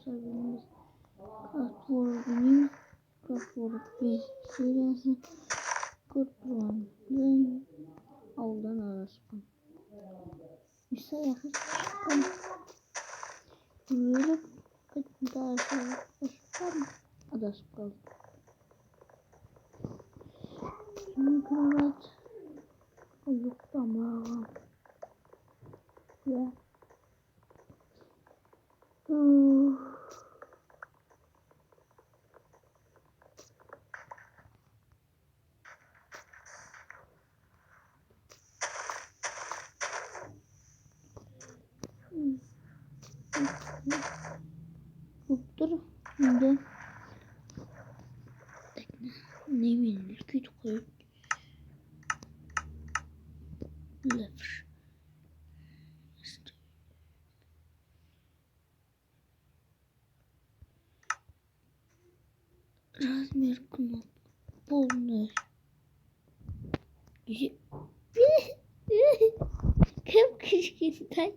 Sabırımız Katvor'un bir serisi kurtulanın aldan arasın. İşte yaklaşık böyle daha sonra adası kaldı. Şimdi kravat yok ama ya. Buktur şimdi ne bileyim kötü koyup lever Razmer knop полный как кишкинтай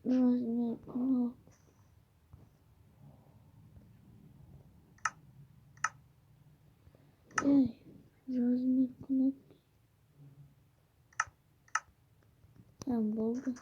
Razmer knop Razmer knop tam oldu.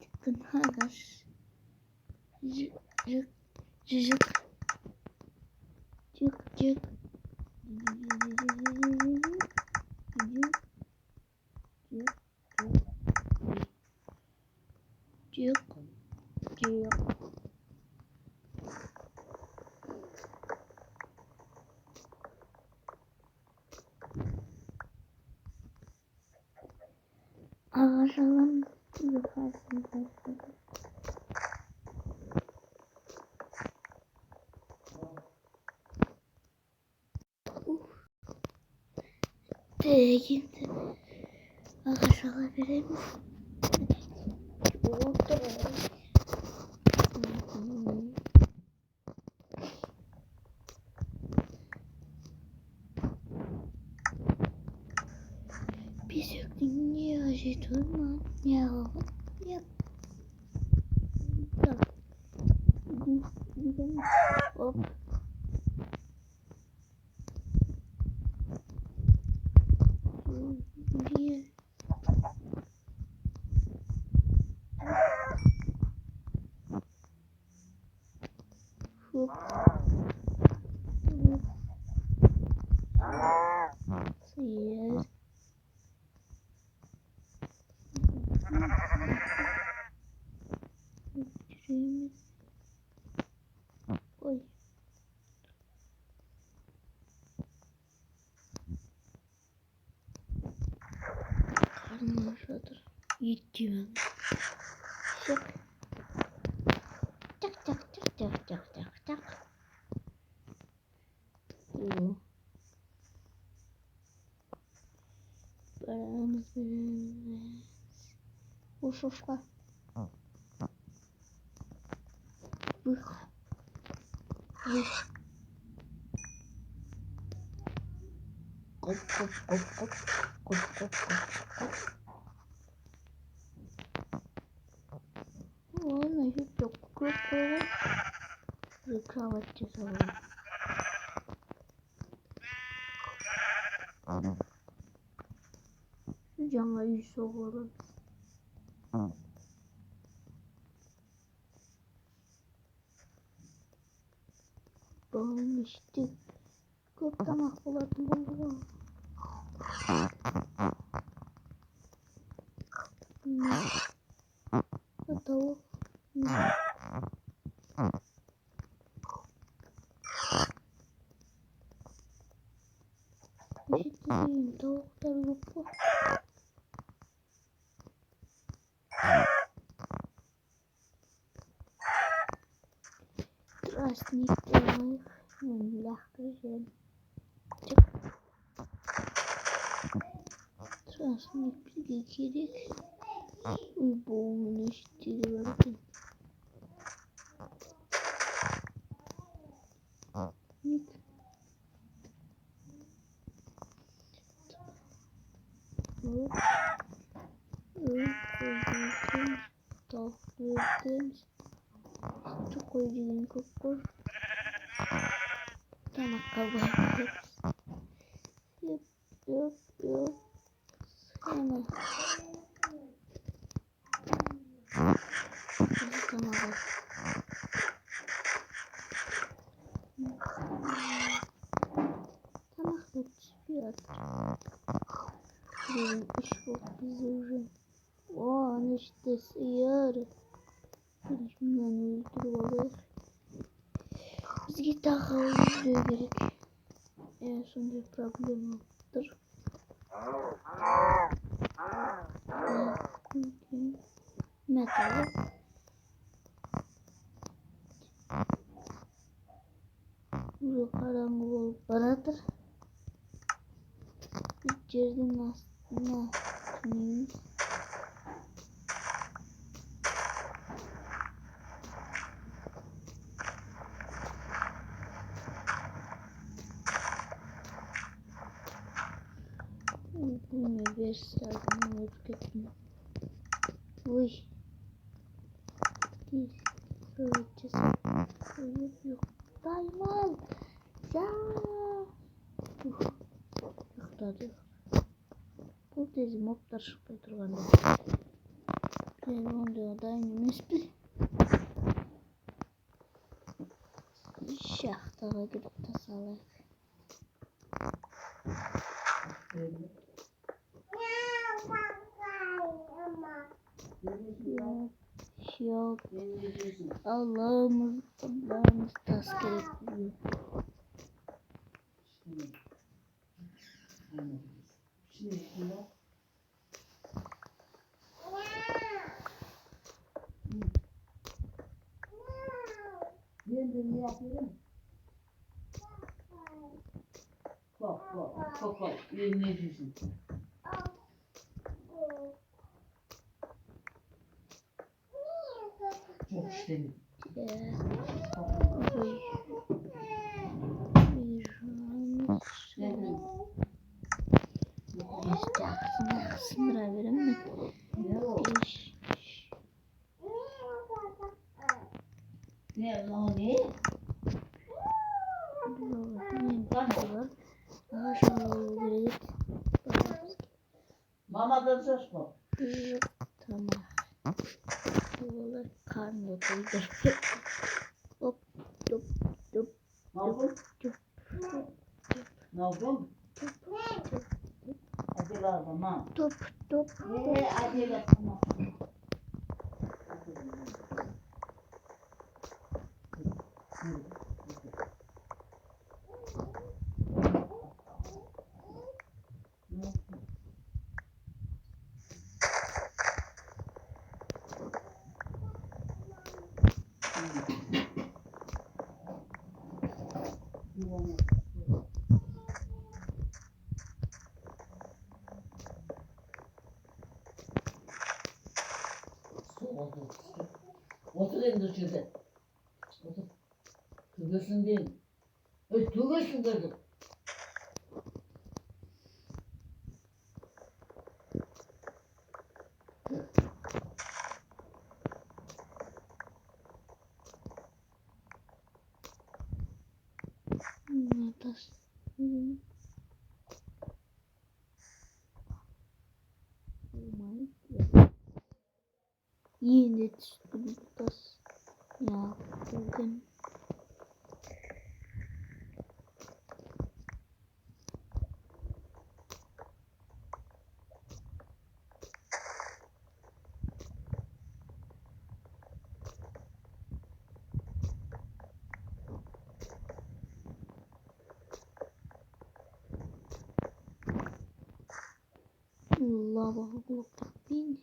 Çıktın hagas. Cıcık. Cık cık. Cık. Cık. Ağaçların yukarısını başladı. Gitti. Ağaçlara verelim. Bir söktün niye acıdın lan? Ya. Hop. Bir. Hop. Sıyır. Oy. Karnım aşağıdır. Yitiyorum. Şık. Tak tak tak tak tak tak tak. Paramız. Uşuşlar. Bık. Bık. Kop kop kop kop. Kop kop kop kop. Vallahi hiç çok kop böyle. Bir kravatçı sanırım. Şu cama yüz soğurun. Dolmuştu. Köpte mahvolatın buldu. Tavuk. Eşitliğin tavuklar yok mu? Тростник. Мягкий. Aslında bir gerek. Bu güneşleri varken. Çok koyduğum kokor. Tamam kabul ederiz. Yok. Hemen. Tamam. Tamam kaçıyor. Benim iş yok bize уже. O işte sıyır. Bilmem öldürüyorlar. Biz git daha öldürüyor gerek. En son bir problem vardır. Metal. Bu karanlık olup banadır. İçeriden aslında neymiş? Bunu bir sardım vazgeçtim. Uy. Değil. Söyleyeceğiz. Yok. Daimon. Ya. Yok tadı. Bu tezi moplar çıkıyor durganda. Daimon diyor daimon ismi. Şahtağa girip tasalayık. Yok. Allah'ımız tasdik ediyor. Ne yapıyorum? Bak. Ne diyorsun? Çok işledim. Sınıra verir mi? Ne o ne? Mamadan söz mu? Tamam. Buralar karnı doydur. Hop. Ne oldu? Ne oldu? Acele alma. Top. Acele alma. Otur elinde şurada. Otur. Tügüsün değil. Tügüsün dedim. Tas. Yine çıktı tas. Ya bugün. Lava blok bin.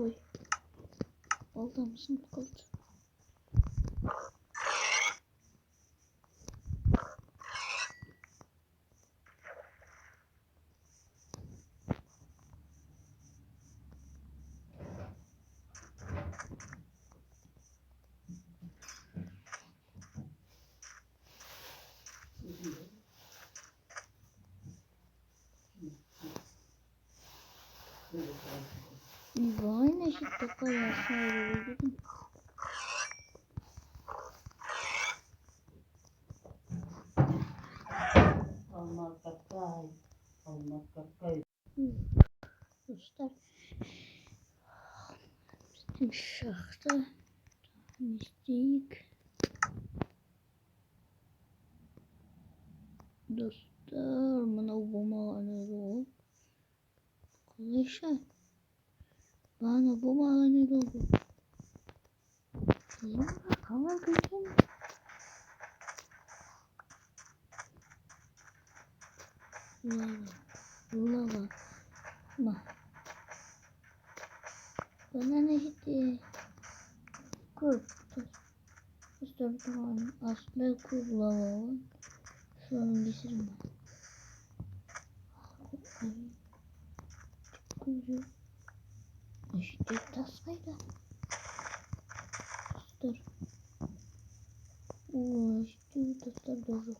koy. Oldu mısın? Kaldı. Vay ne şiddet bayağı sağlığı dedim. Almak kakay. Almak kakay. Dostlar. Bizim şahta mistik. Dostlar bana bu mağanada ol. Arkadaşlar. Bana bu mağanada oldu. Kızım bakalım kızım. Lava. Bana ne gitti? Kurt. Dostlar tamam. Aslında kurt lava var. Şu an geçirim ben. Kuyruğu. İşte tasmayla. Dostlar. İşte dostlar doğru.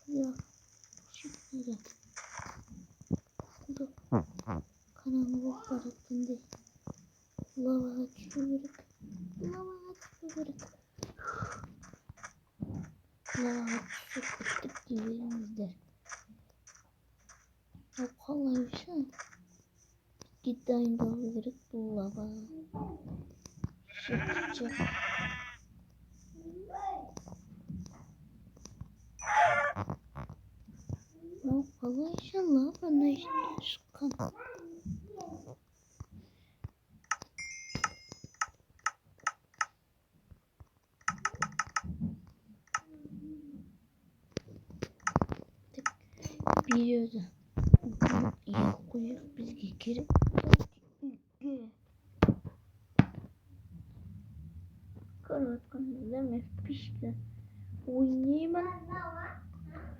Ya. Şimdi. Dur. Kanalımı bıraktığında. Lava açıyoruz. Lava açıyoruz. Lava açıyoruz. Gidelimizde. Ya vallahi bir şey. Gitti aynı doğru bu lava. Çık. Ya vallahi inşallah bana işte çıkan. Biliyordu. Ya kuyruk biz geçelim. Karat kanallarım pişti. Oynayayım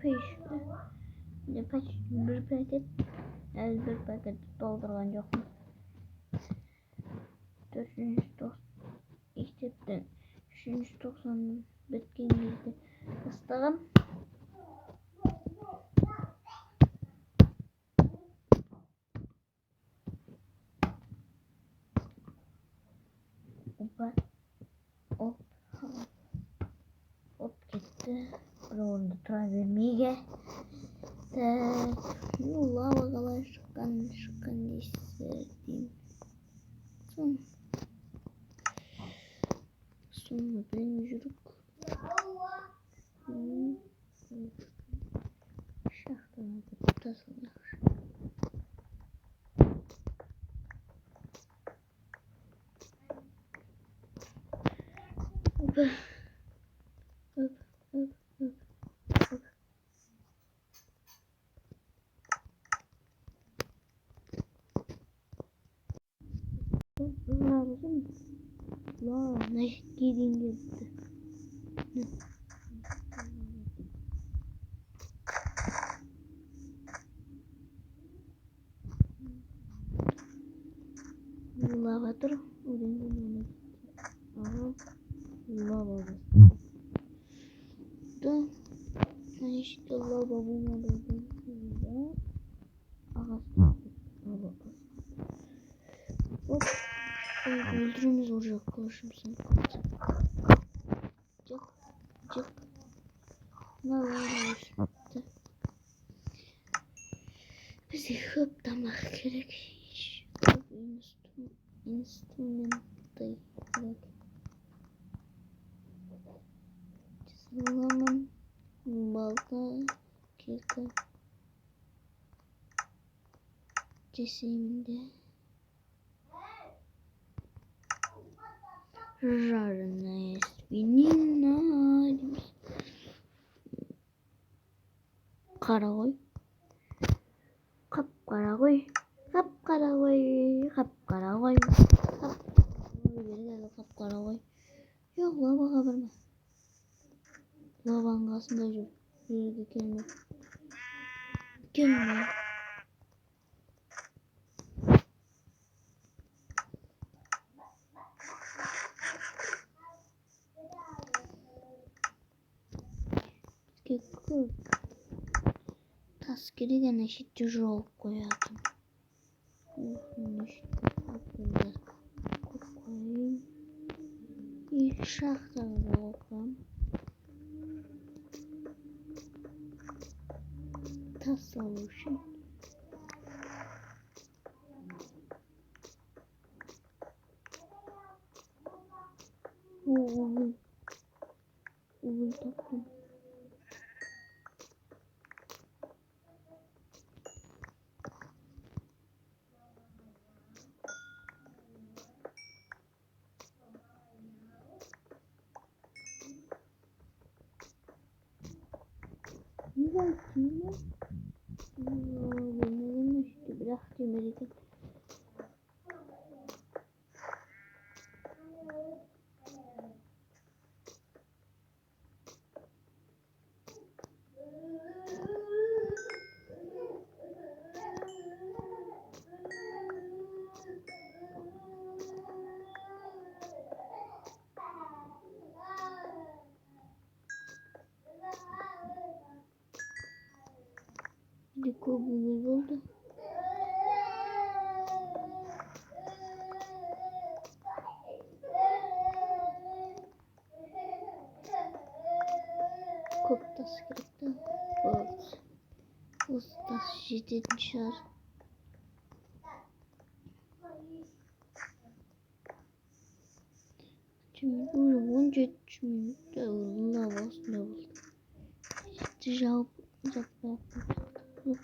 pişti. Ne kaç bir paket. Yani bir paket dolduran yok mu? 490 işte 390 bitkinlikte ıstağım. Hop hop gitti. Burada try mige. Lava kadar şıkkan istedim. Sonra ben yürük. Şahtana da tutasınlar. Hop hop hop hop hop. Lazım. La ne gidin gitti. Lava dur. Oraya aha. Lava da. İşte lava bulmadım. Aha. Lava. Hop. Öldürümüz olacak karşımıza. Cık. Ne var? Bizi hıplamak gerek. Instrument'tayım. Çizgilamam. Balta. Kirka. Cesiminde. Rarnayız. Benim halimiz. Karakoy. Kap karakoy. Kap. Kapkara koy. Kapkara koy. Biri geldi kapkara koy. Yok lava kabarma. Lavanın kasında dur. Biri gelme. Gelme. Kekul. Taskiri gene eşittir rol koyardım. Koyayım. İlk şahtarı koyalım. Tas oluşum. Oğul toplum. Güzel şimdi. Deneyelim işte biraz demiri. Diko bugün oldu. Kopta skripta. Evet. Usta şiddetmişler. Şimdi bunu bunca etmişim. Devamlı basın devamlı. Cevap yapmak. Koy.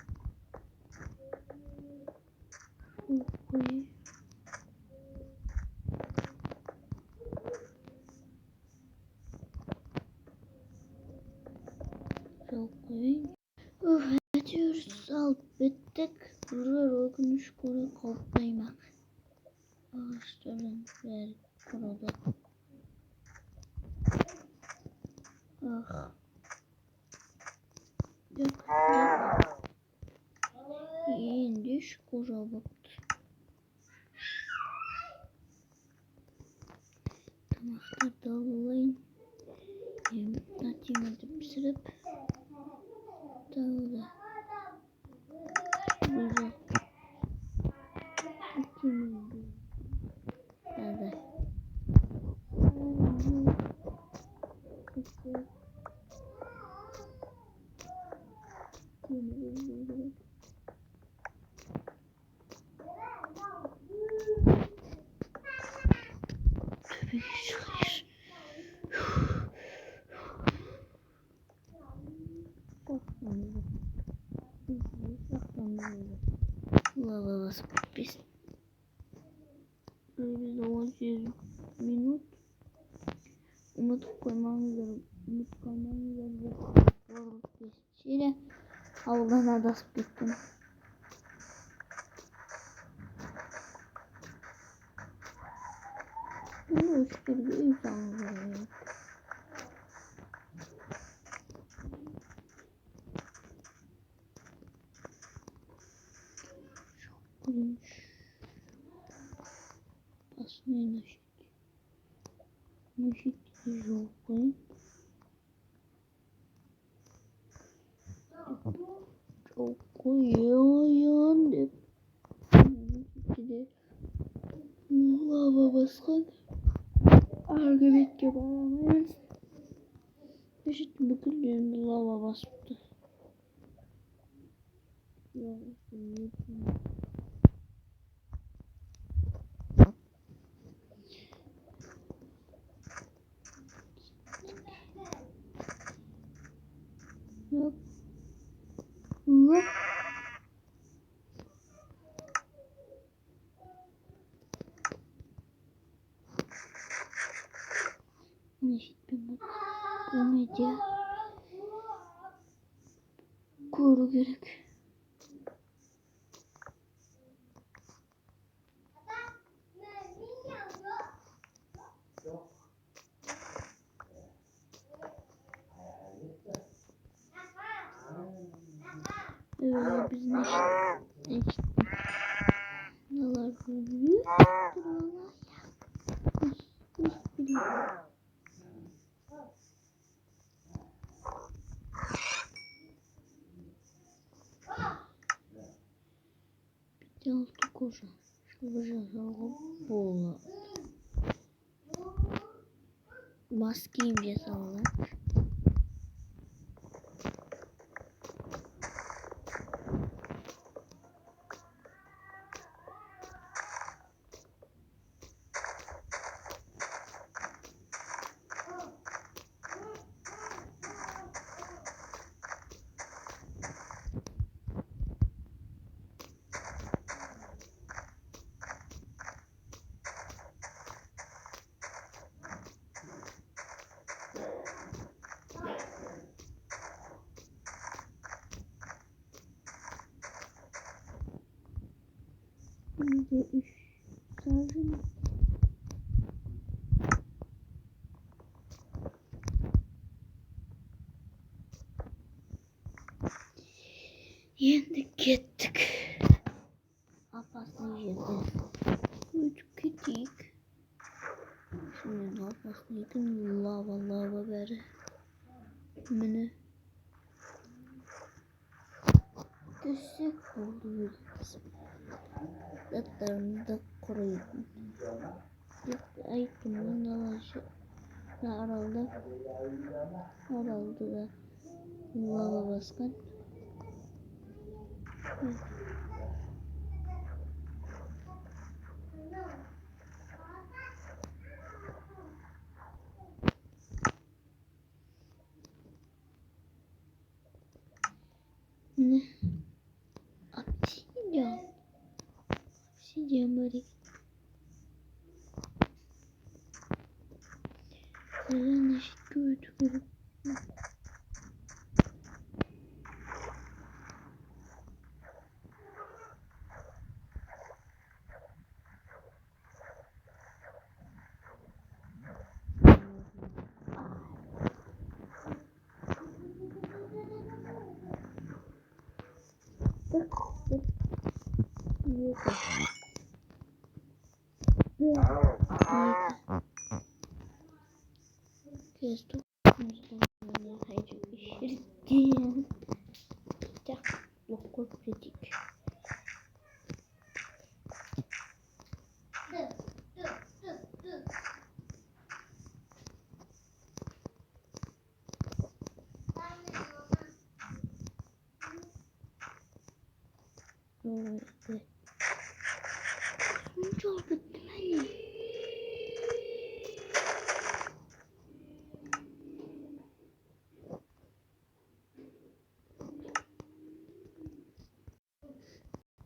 Koyayım. Öğretiyoruz. Albettik. Rural okunuş kuru koplaymak. Ağaçların ver kuruda. Ah. Yok. İndiş kura baktı. Tamakta dağılayım. Atayım sırıp. Dağıla. Güzel. Atayım. Hadi. Tabii hayır. Lava basıp biz 18 minut umut koymamız lazım. Umut koymamız lazım. Geçişiyle Allah'ına da bittim. Bunu şükür bir insan var. Aslında naşit yok. Çok koyuyor. Lava basın. Argabet yapamayız. Naşit bakın yerinde lava bastı. Yok. Yok. Naşit bir bak. Bu medya. Koru gerek. öyle biz ne işte. Neler görüyor? Altı koşa. Boğula. Maske yiyeceğiz Allah. Bir de 3 tane. Yendik gittik. Apasını yedi. Üç küçük. Şimdi apasını yedim. Lava beri. Mene. Düşük oldu. Datlarını da koruyun. Ayıkımın dalaşı. Araldı da lava baskan. Ne? Obsidian bari. Neden eşit gördüklerim? Kestim. Hayır, işirdim. Tak, lokal pratik. Evet. Çok bitti beni.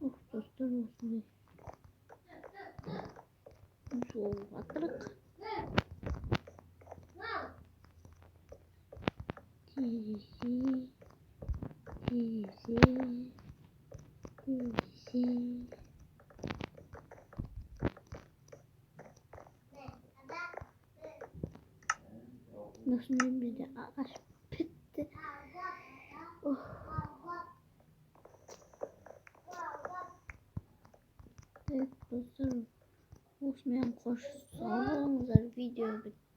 Of dostlar olsun. Soğuk atlık. Dizi. Nasıl bir de ağaç bitti. Oh. Evet dostlarım. Osman koş sağlığınıza video bitti.